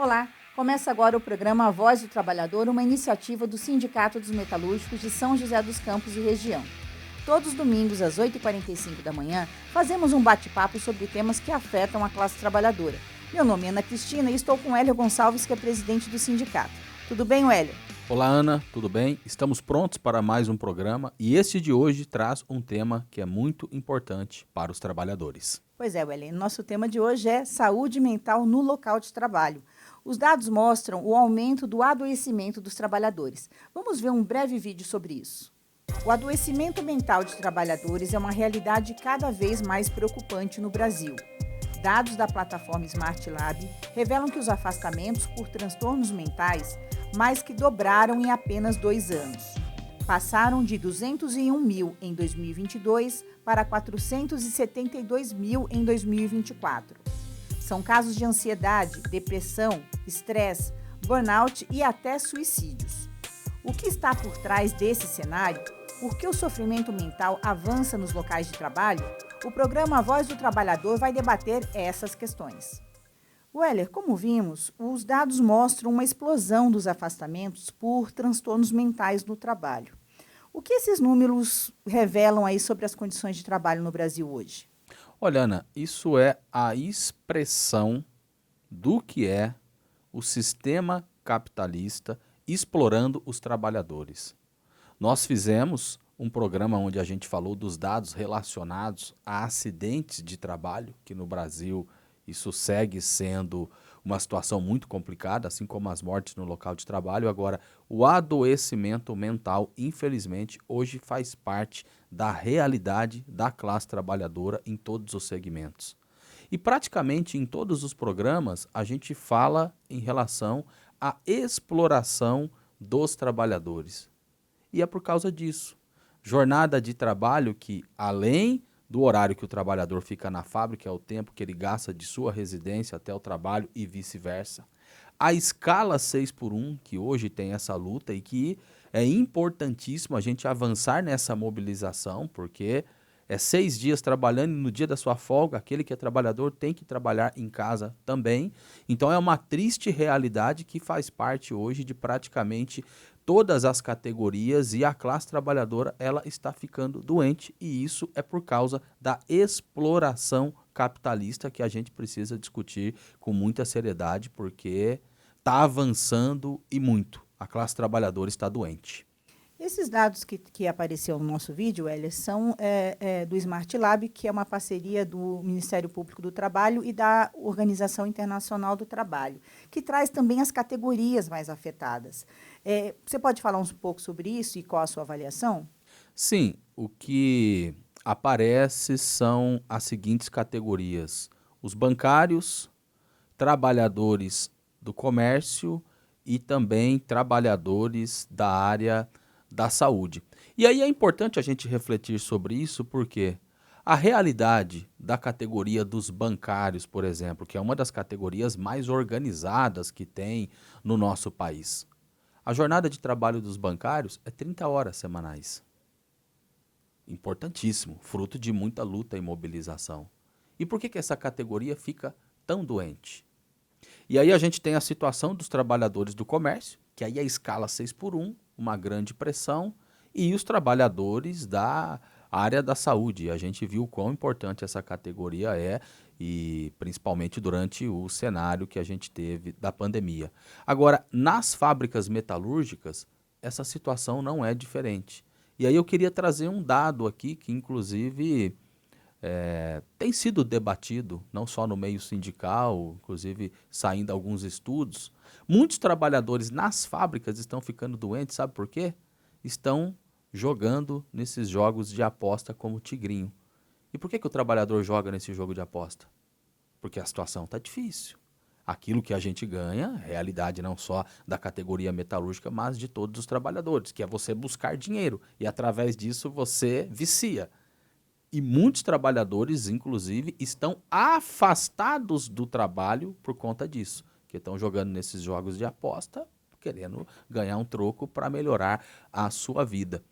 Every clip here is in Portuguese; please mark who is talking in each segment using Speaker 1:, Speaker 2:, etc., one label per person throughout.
Speaker 1: Olá, começa agora o programa A Voz do Trabalhador, uma iniciativa do Sindicato dos Metalúrgicos de São José dos Campos e região. Todos os domingos, às 8h45 da manhã, fazemos um bate-papo sobre temas que afetam a classe trabalhadora. Meu nome é Ana Cristina e estou com Hélio Gonçalves, que é presidente do sindicato. Tudo bem, Hélio?
Speaker 2: Olá, Ana, tudo bem? Estamos prontos para mais um programa e este de hoje traz um tema que é muito importante para os trabalhadores.
Speaker 1: Pois é, Hélio, nosso tema de hoje é saúde mental no local de trabalho. Os dados mostram o aumento do adoecimento dos trabalhadores. Vamos ver um breve vídeo sobre isso. O adoecimento mental de trabalhadores é uma realidade cada vez mais preocupante no Brasil. Dados da plataforma Smart Lab revelam que os afastamentos por transtornos mentais mais que dobraram em apenas 2 anos. Passaram de 201 mil em 2022 para 472 mil em 2024. São casos de ansiedade, depressão, estresse, burnout e até suicídios. O que está por trás desse cenário? Por que o sofrimento mental avança nos locais de trabalho? O programa A Voz do Trabalhador vai debater essas questões. Weller, como vimos, os dados mostram uma explosão dos afastamentos por transtornos mentais no trabalho. O que esses números revelam aí sobre as condições de trabalho no Brasil hoje?
Speaker 2: Olha, Ana, isso é a expressão do que é o sistema capitalista explorando os trabalhadores. Nós fizemos um programa onde a gente falou dos dados relacionados a acidentes de trabalho, que no Brasil isso segue sendo uma situação muito complicada, assim como as mortes no local de trabalho. Agora, o adoecimento mental, infelizmente, hoje faz parte da realidade da classe trabalhadora em todos os segmentos. E praticamente em todos os programas a gente fala em relação à exploração dos trabalhadores. E é por causa disso. Jornada de trabalho que, além do horário que o trabalhador fica na fábrica, é o tempo que ele gasta de sua residência até o trabalho e vice-versa. A escala 6x1, que hoje tem essa luta e que é importantíssimo a gente avançar nessa mobilização, porque é 6 dias trabalhando e no dia da sua folga, aquele que é trabalhador tem que trabalhar em casa também. Então é uma triste realidade que faz parte hoje de praticamente todas as categorias e a classe trabalhadora ela está ficando doente e isso é por causa da exploração capitalista que a gente precisa discutir com muita seriedade porque está avançando e muito. A classe trabalhadora está doente.
Speaker 1: Esses dados que apareceu no nosso vídeo, eles são do Smart Lab, que é uma parceria do Ministério Público do Trabalho e da Organização Internacional do Trabalho, que traz também as categorias mais afetadas. Você pode falar um pouco sobre isso e qual a sua avaliação?
Speaker 2: Sim, o que aparece são as seguintes categorias: os bancários, trabalhadores do comércio e também trabalhadores da área da saúde. E aí é importante a gente refletir sobre isso porque a realidade da categoria dos bancários, por exemplo, que é uma das categorias mais organizadas que tem no nosso país. A jornada de trabalho dos bancários é 30 horas semanais. Importantíssimo, fruto de muita luta e mobilização. E por que essa categoria fica tão doente? E aí a gente tem a situação dos trabalhadores do comércio, que aí é a escala 6x1, uma grande pressão, e os trabalhadores da área da saúde. A gente viu quão importante essa categoria é, e principalmente durante o cenário que a gente teve da pandemia. Agora, nas fábricas metalúrgicas, essa situação não é diferente. E aí eu queria trazer um dado aqui que, inclusive, tem sido debatido, não só no meio sindical, inclusive saindo alguns estudos. Muitos trabalhadores nas fábricas estão ficando doentes, sabe por quê? Estão jogando nesses jogos de aposta como tigrinho. E por que o trabalhador joga nesse jogo de aposta? Porque a situação está difícil. Aquilo que a gente ganha, realidade não só da categoria metalúrgica, mas de todos os trabalhadores, que é você buscar dinheiro e através disso você vicia. E muitos trabalhadores, inclusive, estão afastados do trabalho por conta disso, que estão jogando nesses jogos de aposta, querendo ganhar um troco para melhorar a sua vida.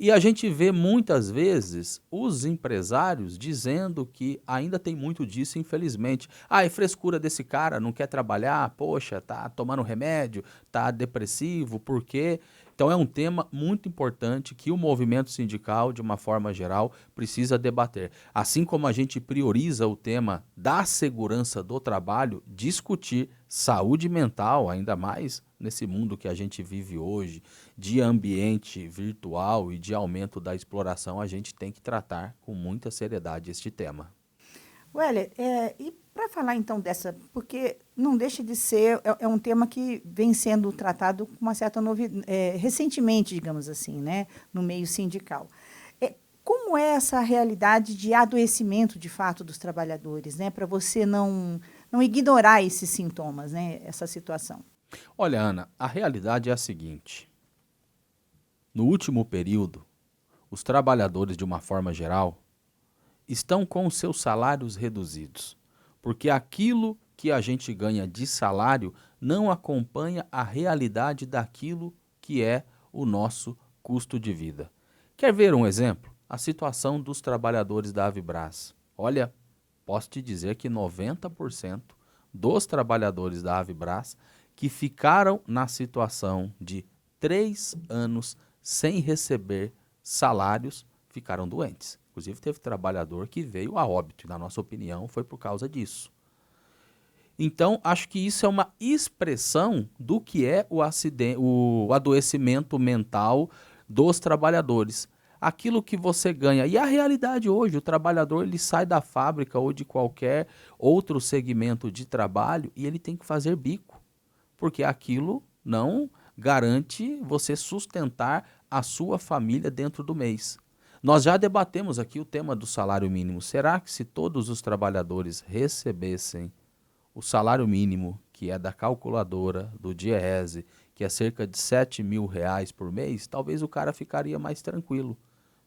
Speaker 2: E a gente vê muitas vezes os empresários dizendo que ainda tem muito disso, infelizmente. Ah, é frescura desse cara, não quer trabalhar, poxa, tá tomando remédio, tá depressivo, por quê? Então é um tema muito importante que o movimento sindical, de uma forma geral, precisa debater. Assim como a gente prioriza o tema da segurança do trabalho, discutir saúde mental, ainda mais nesse mundo que a gente vive hoje, de ambiente virtual e de aumento da exploração, a gente tem que tratar com muita seriedade este tema.
Speaker 1: Weller, e para falar então dessa, porque não deixa de ser, é um tema que vem sendo tratado com uma certa novidade, recentemente, digamos assim, né, no meio sindical. Como é essa realidade de adoecimento, de fato, dos trabalhadores, né, para você não ignorar esses sintomas, né, essa situação?
Speaker 2: Olha, Ana, a realidade é a seguinte: no último período, os trabalhadores, de uma forma geral, estão com os seus salários reduzidos, porque aquilo que a gente ganha de salário não acompanha a realidade daquilo que é o nosso custo de vida. Quer ver um exemplo? A situação dos trabalhadores da Avibraz. Olha, posso te dizer que 90% dos trabalhadores da Avibraz que ficaram na situação de 3 anos sem receber salários ficaram doentes. Inclusive, teve trabalhador que veio a óbito, e, na nossa opinião, foi por causa disso. Então, acho que isso é uma expressão do que é o adoecimento mental dos trabalhadores. Aquilo que você ganha. E a realidade hoje, o trabalhador ele sai da fábrica ou de qualquer outro segmento de trabalho e ele tem que fazer bico, porque aquilo não garante você sustentar a sua família dentro do mês. Nós já debatemos aqui o tema do salário mínimo. Será que se todos os trabalhadores recebessem o salário mínimo, que é da calculadora, do DIEESE, que é cerca de R$ 7.000 por mês, talvez o cara ficaria mais tranquilo.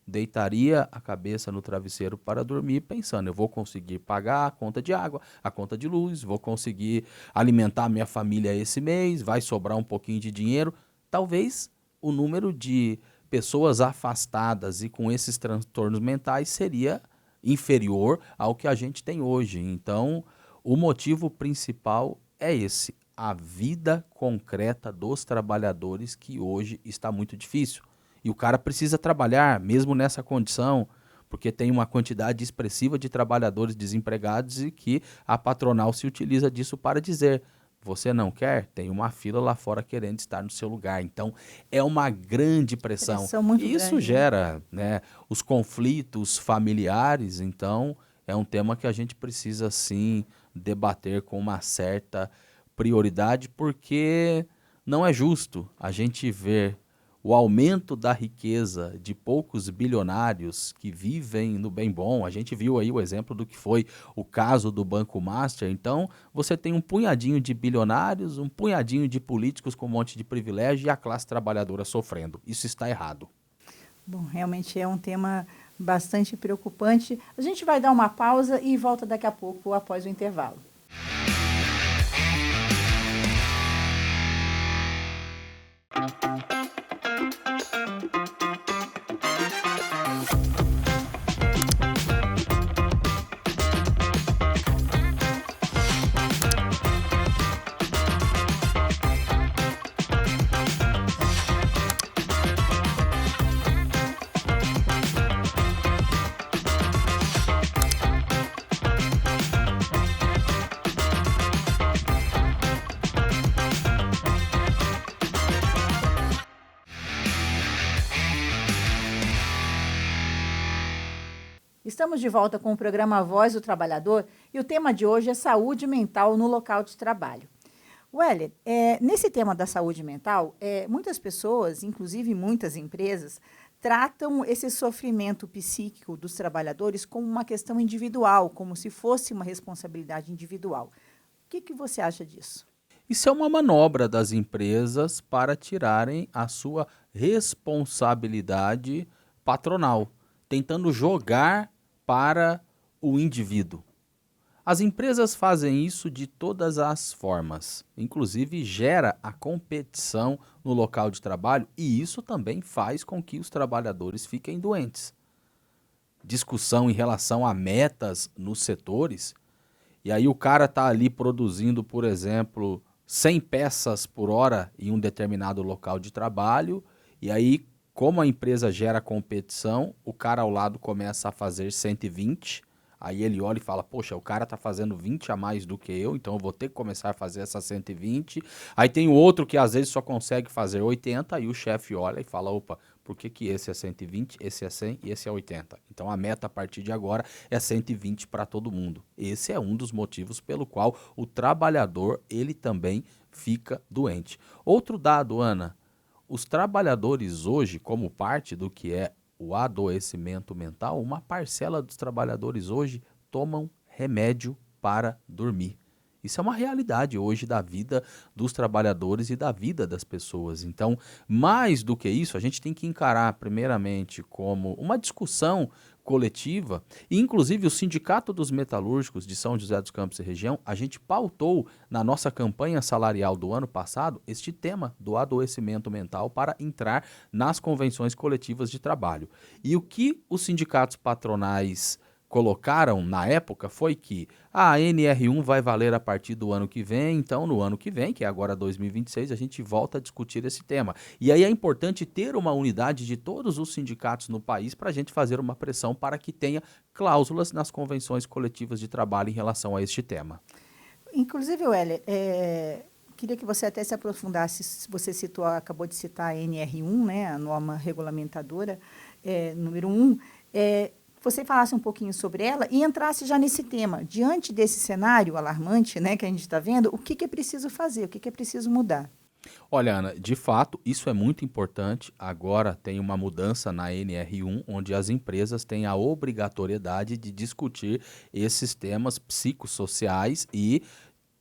Speaker 2: Deitaria a cabeça no travesseiro para dormir pensando, eu vou conseguir pagar a conta de água, a conta de luz, vou conseguir alimentar minha família esse mês, vai sobrar um pouquinho de dinheiro. Talvez o número de pessoas afastadas e com esses transtornos mentais seria inferior ao que a gente tem hoje. Então, o motivo principal é esse, a vida concreta dos trabalhadores que hoje está muito difícil. E o cara precisa trabalhar, mesmo nessa condição, porque tem uma quantidade expressiva de trabalhadores desempregados e que a patronal se utiliza disso para dizer: você não quer? Tem uma fila lá fora querendo estar no seu lugar. Então, é uma grande pressão.
Speaker 1: Pressão muito
Speaker 2: E isso
Speaker 1: grande, né?
Speaker 2: gera, né, os conflitos familiares. Então, é um tema que a gente precisa, sim, debater com uma certa prioridade, porque não é justo a gente ver o aumento da riqueza de poucos bilionários que vivem no bem bom. A gente viu aí o exemplo do que foi o caso do Banco Master. Então, você tem um punhadinho de bilionários, um punhadinho de políticos com um monte de privilégio e a classe trabalhadora sofrendo. Isso está errado.
Speaker 1: Bom, realmente é um tema bastante preocupante. A gente vai dar uma pausa e volta daqui a pouco, após o intervalo. Estamos de volta com o programa Voz do Trabalhador e o tema de hoje é saúde mental no local de trabalho. Weller, nesse tema da saúde mental, muitas pessoas, inclusive muitas empresas, tratam esse sofrimento psíquico dos trabalhadores como uma questão individual, como se fosse uma responsabilidade individual. O que você acha disso?
Speaker 2: Isso é uma manobra das empresas para tirarem a sua responsabilidade patronal, tentando jogar para o indivíduo. As empresas fazem isso de todas as formas, inclusive gera a competição no local de trabalho e isso também faz com que os trabalhadores fiquem doentes. Discussão em relação a metas nos setores, e aí o cara está ali produzindo, por exemplo, 100 peças por hora em um determinado local de trabalho, e aí, como a empresa gera competição, o cara ao lado começa a fazer 120. Aí ele olha e fala, poxa, o cara tá fazendo 20 a mais do que eu, então eu vou ter que começar a fazer essa 120. Aí tem o outro que às vezes só consegue fazer 80, aí o chefe olha e fala, opa, por que esse é 120, esse é 100 e esse é 80? Então a meta a partir de agora é 120 para todo mundo. Esse é um dos motivos pelo qual o trabalhador, ele também fica doente. Outro dado, Ana, os trabalhadores hoje, como parte do que é o adoecimento mental, uma parcela dos trabalhadores hoje tomam remédio para dormir. Isso é uma realidade hoje da vida dos trabalhadores e da vida das pessoas. Então, mais do que isso, a gente tem que encarar primeiramente como uma discussão coletiva, e inclusive o Sindicato dos Metalúrgicos de São José dos Campos e região, a gente pautou na nossa campanha salarial do ano passado este tema do adoecimento mental para entrar nas convenções coletivas de trabalho. E o que os sindicatos patronais colocaram na época foi que a NR1 vai valer a partir do ano que vem, então no ano que vem, que é agora 2026, a gente volta a discutir esse tema. E aí é importante ter uma unidade de todos os sindicatos no país para a gente fazer uma pressão para que tenha cláusulas nas convenções coletivas de trabalho em relação a este tema.
Speaker 1: Inclusive, Weller, queria que você até se aprofundasse, você acabou de citar a NR1, né, a norma regulamentadora número 1, você falasse um pouquinho sobre ela e entrasse já nesse tema. Diante desse cenário alarmante, né, que a gente está vendo, o que é preciso fazer, o que é preciso mudar?
Speaker 2: Olha, Ana, de fato, isso é muito importante. Agora tem uma mudança na NR1, onde as empresas têm a obrigatoriedade de discutir esses temas psicossociais e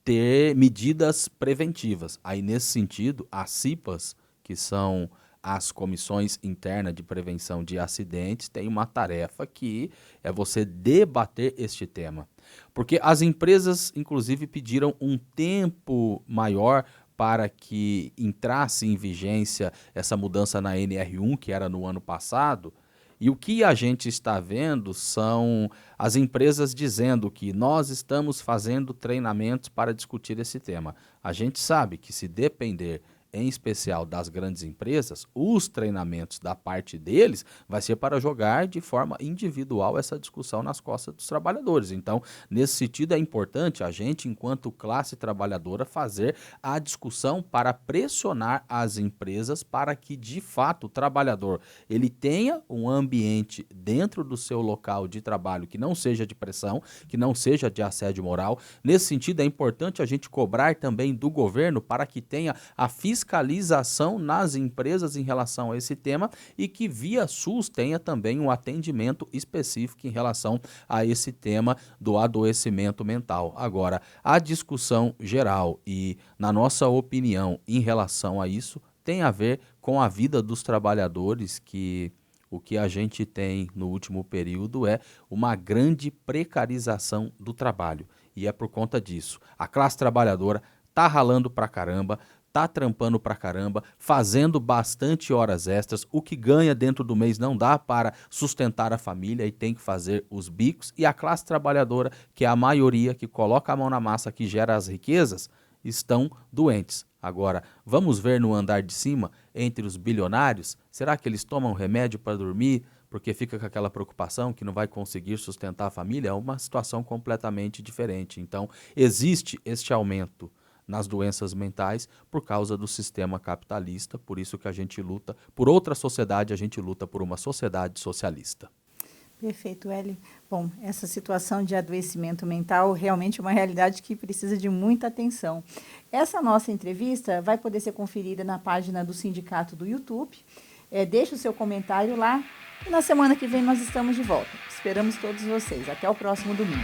Speaker 2: ter medidas preventivas. Aí, nesse sentido, as CIPAs, que são as comissões internas de prevenção de acidentes, têm uma tarefa que é você debater este tema. Porque as empresas, inclusive, pediram um tempo maior para que entrasse em vigência essa mudança na NR1, que era no ano passado. E o que a gente está vendo são as empresas dizendo que nós estamos fazendo treinamentos para discutir esse tema. A gente sabe que se depender em especial das grandes empresas, os treinamentos da parte deles vai ser para jogar de forma individual essa discussão nas costas dos trabalhadores. Então, nesse sentido, é importante a gente, enquanto classe trabalhadora, fazer a discussão para pressionar as empresas para que, de fato, o trabalhador ele tenha um ambiente dentro do seu local de trabalho que não seja de pressão, que não seja de assédio moral. Nesse sentido, é importante a gente cobrar também do governo para que tenha a fiscalização nas empresas em relação a esse tema e que via SUS tenha também um atendimento específico em relação a esse tema do adoecimento mental. Agora, a discussão geral e, na nossa opinião, em relação a isso, tem a ver com a vida dos trabalhadores, que o que a gente tem no último período é uma grande precarização do trabalho. E é por conta disso. A classe trabalhadora está ralando pra caramba, tá trampando pra caramba, fazendo bastante horas extras, o que ganha dentro do mês não dá para sustentar a família e tem que fazer os bicos, e a classe trabalhadora, que é a maioria que coloca a mão na massa, que gera as riquezas, estão doentes. Agora, vamos ver no andar de cima, entre os bilionários, será que eles tomam remédio para dormir, porque fica com aquela preocupação que não vai conseguir sustentar a família? É uma situação completamente diferente. Então, existe este aumento nas doenças mentais por causa do sistema capitalista, por isso que a gente luta por outra sociedade, a gente luta por uma sociedade socialista.
Speaker 1: Perfeito, Eli. Bom, essa situação de adoecimento mental realmente é uma realidade que precisa de muita atenção. Essa nossa entrevista vai poder ser conferida na página do sindicato do YouTube. Deixe o seu comentário lá e na semana que vem nós estamos de volta. Esperamos todos vocês. Até o próximo domingo.